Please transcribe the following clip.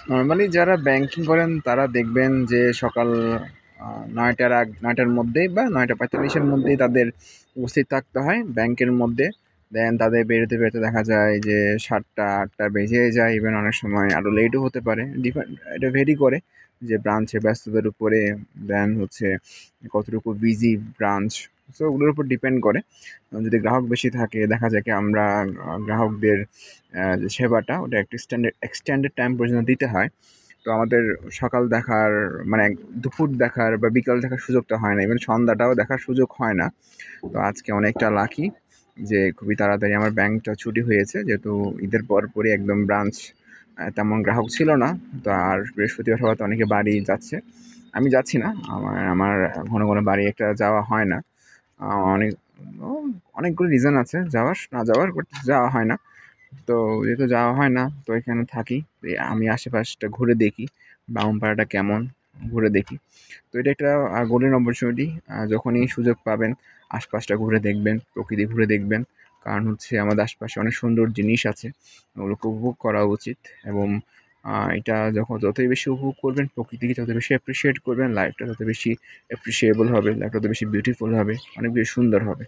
Normally যারা banking করেন তারা দেখবেন যে সকাল ৯টার মধ্যেই বা ৯টা ৪৫ এর মধ্যেই তাদের উপস্থিত থাকতে হয় ব্যাংকের মধ্যে। দেন তাদের বেরোতে দেখা যায় যে ৭টা ৮টা বেজে যায়, ইভেন অনেক সময় আরও লেটও হতে পারে। এটা ভেরি করে যে ব্রাঞ্চের ব্যস্ততার উপরে, দেন হচ্ছে কতটুকু বিজি ব্রাঞ্চ। সো ওগুলোর উপর ডিপেন্ড করে। যদি গ্রাহক বেশি থাকে দেখা যায় কি আমরা গ্রাহকদের যে সেবাটা ওটা একটু এক্সটেন্ডেড টাইম পর্যন্ত দিতে হয়। তো আমাদের সকাল দেখার মানে দুপুর দেখার বা বিকাল দেখার সুযোগটা হয় না, ইভেন সন্ধ্যাটাও দেখার সুযোগ হয় না। তো আজকে অনেকটা লাকি যে খুবই তাড়াতাড়ি আমার ব্যাংকটা ছুটি হয়েছে, যেহেতু ঈদের পরপরই একদম ব্রাঞ্চ তেমন গ্রাহক ছিল না। তো আর বৃহস্পতিবার হওয়াতে অনেকে বাড়ি যাচ্ছে, আমি যাচ্ছি না। আমার ঘন ঘন বাড়ি একটা যাওয়া হয় না। অনেক অনেকগুলো রিজন আছে যাওয়ার না যাওয়ার, বাট যাওয়া হয় না। তো যেহেতু যাওয়া হয় না তো এখানে থাকি। আমি আশেপাশটা ঘুরে দেখি, ব্রাহ্মণপাড়াটা কেমন ঘুরে দেখি। তো এটা একটা গোল্ডেন অপরচুনিটি। যখনই সুযোগ পাবেন আশপাশটা ঘুরে দেখবেন, প্রকৃতি ঘুরে দেখবেন। কারণ হচ্ছে আমাদের আশপাশে অনেক সুন্দর জিনিস আছে, ওগুলোকে উপভোগ করা উচিত। এবং এটা যতই বেশি উপভোগ করবেন, প্রকৃতিকে যত বেশি অ্যাপ্রিসিয়েট করবেন, লাইফটা তত বেশি অ্যাপ্রিসিয়েবল হবে, লাইফটা তত বেশি বিউটিফুল হবে, অনেক বেশি সুন্দর হবে।